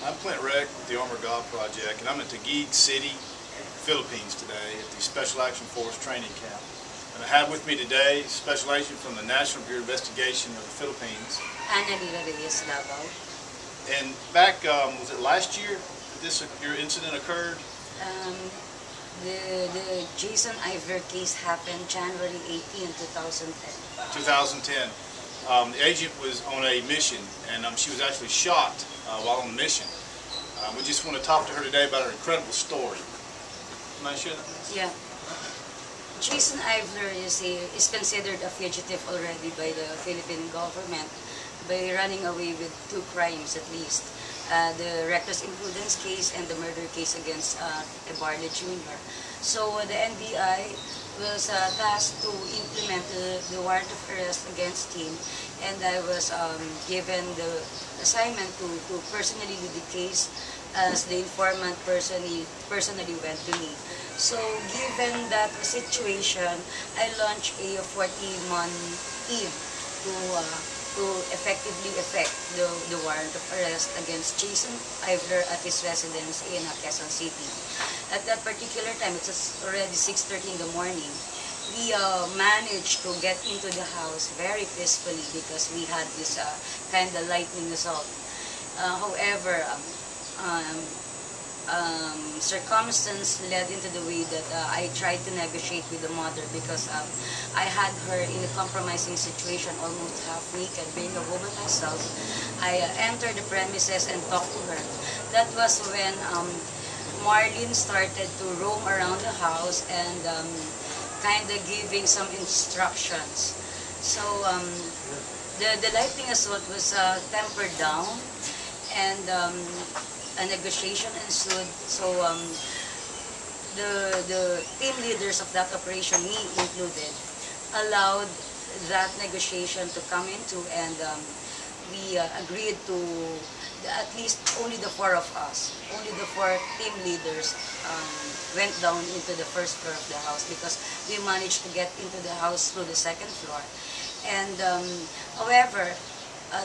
I'm Clint Reck with the Armor of God Project, and I'm in Taguig City, Philippines today at the Special Action Force Training Camp. And I have with me today Special Agent from the National Bureau Investigation of the Philippines. And back, was it last year that your incident occurred? The Jason Ivler case happened January 18, 2010. 2010. The agent was on a mission, and she was actually shot while on the mission. We just want to talk to her today about her incredible story. Can I share that? Yeah. Jason Ivler is considered a fugitive already by the Philippine government by running away with 2 crimes at least. The reckless imprudence case and the murder case against Ebarle Jr. So the NBI was tasked to implement the warrant of arrest against him, and I was given the assignment to personally lead the case as the informant personally went to me. So given that situation, I launched a 40-man team to effectively effect the warrant of arrest against Jason Ivler at his residence in Quezon City. At that particular time, it was already 6:30 in the morning. We managed to get into the house very peacefully because we had this kind of lightning assault. However, circumstance led into the way that I tried to negotiate with the mother because I had her in a compromising situation, almost half naked. Being a woman myself, I entered the premises and talked to her. That was when Marlene started to roam around the house and kind of giving some instructions. So the lightning assault was tempered down, and a negotiation ensued. So the team leaders of that operation, me included, allowed that negotiation to come into, and we agreed to at least only the 4 of us, only the 4 team leaders went down into the first floor of the house because we managed to get into the house through the 2nd floor. And however,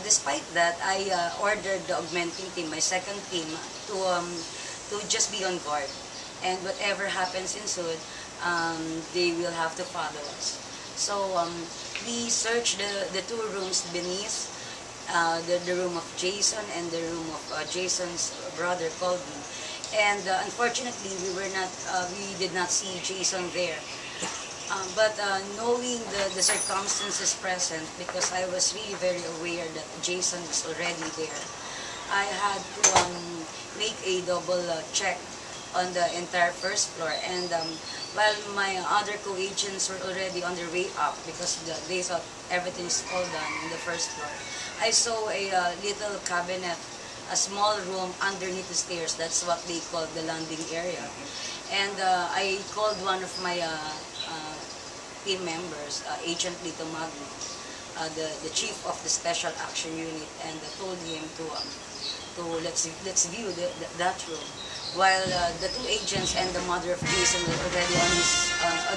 despite that, I ordered the augmenting team, my 2nd team, to just be on guard. And whatever happens ensued, they will have to follow us. So we searched the 2 rooms beneath, the room of Jason and the room of Jason's brother, Colby. And unfortunately, we did not see Jason there. But knowing the circumstances present, because I was really very aware that Jason was already there, I had to make a double check on the entire 1st floor. And while my other co-agents were already on their way up, because they thought everything's all done in the 1st floor, I saw a little cabinet, a small room underneath the stairs. That's what they call the landing area. And I called one of my team members, Agent Lito Magno, the chief of the Special Action Unit, and told him to let's view that room. While the 2 agents and the mother of Jason were already on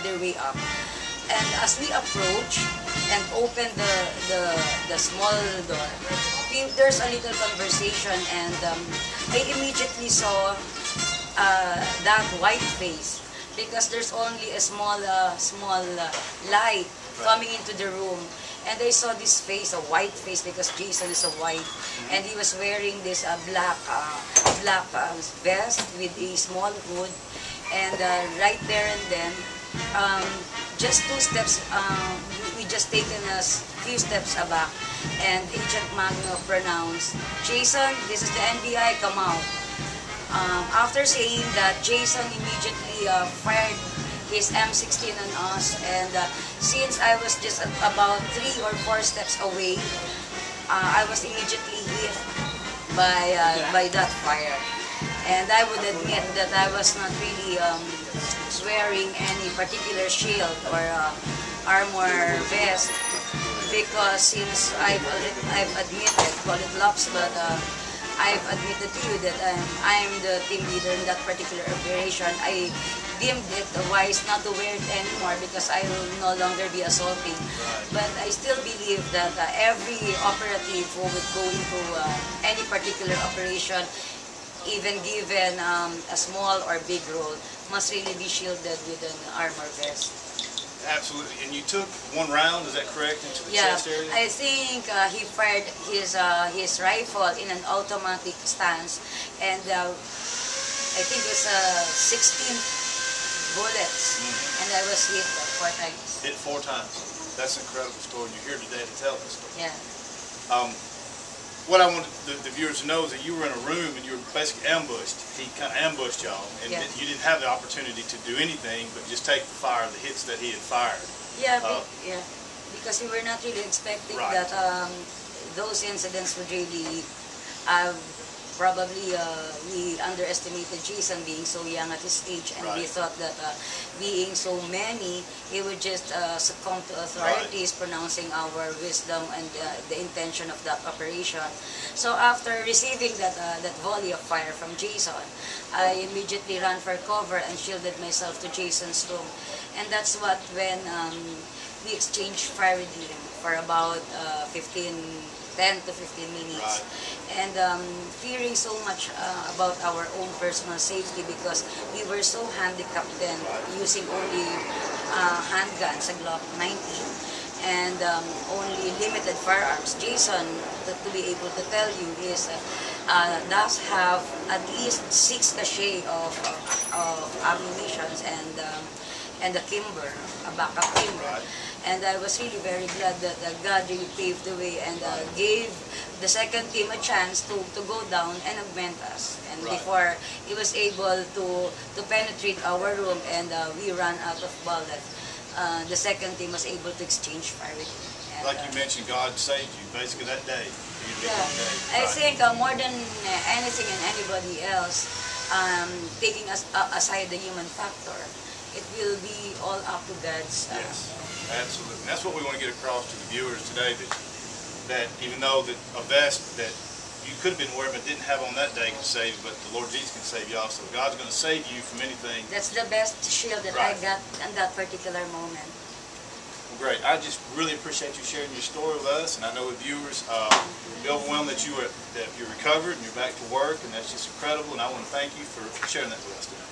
their way up. And as we approach and open the small door, there's a little conversation, and I immediately saw that white face, because there's only a small light coming into the room, and I saw this face, a white face, because Jason is a white, and he was wearing this black vest with a small hood, and right there and then, just 2 steps, we just taken a few steps aback, and Agent Magno pronounced, "Jason, this is the NBI, come out." After saying that, Jason immediately fired his M16 on us, and since I was just about 3 or 4 steps away, I was immediately hit by that fire. And I would admit that I was not really wearing any particular shield or armor vest, because since I've admitted, call it lapse, but I've admitted to you that I'm the team leader in that particular operation. I deemed it wise not to wear it anymore because I will no longer be assaulting. But I still believe that every operative who would go into any particular operation even given a small or big role, must really be shielded with an armor vest. Absolutely. And you took one round, is that correct, into the chest area? I think he fired his rifle in an automatic stance, and I think it was 16 bullets, and I was hit 4 times. Hit 4 times. That's an incredible story. You're here today to tell this story. Yeah. What I want the viewers to know is that you were in a room and you were basically ambushed. He kind of ambushed y'all, and you didn't have the opportunity to do anything but just take the fire, the hits that he had fired. Yeah, because we were not really expecting that those incidents would really probably we underestimated Jason being so young at his age, and we thought that being so many, he would just succumb to authorities pronouncing our wisdom and the intention of that operation. So after receiving that volley of fire from Jason, I immediately ran for cover and shielded myself to Jason's room, and that's when we exchanged fire with him for about 10 to 15 minutes, and fearing so much about our own personal safety because we were so handicapped then, using only handguns, a Glock 19, and only limited firearms. Jason, to be able to tell you, is does have at least 6 cache of ammunitions and a kimber, a backup kimber. And I was really very glad that God really paved the way and gave the second team a chance to go down and augment us. And before he was able to penetrate our room and we ran out of bullets, the second team was able to exchange fire with him. And, like you mentioned, God saved you basically that day. I think more than anything and anybody else, taking aside the human factor, it will be all up to God's. Yes, absolutely. And that's what we want to get across to the viewers today, that even though that a vest that you could have been wearing but didn't have on that day can save you, but the Lord Jesus can save you also. God's going to save you from anything. That's the best shield that I got in that particular moment. Well, great. I just really appreciate you sharing your story with us, and I know the viewers will be overwhelmed that you're recovered and you're back to work, and that's just incredible, and I want to thank you for sharing that with us today.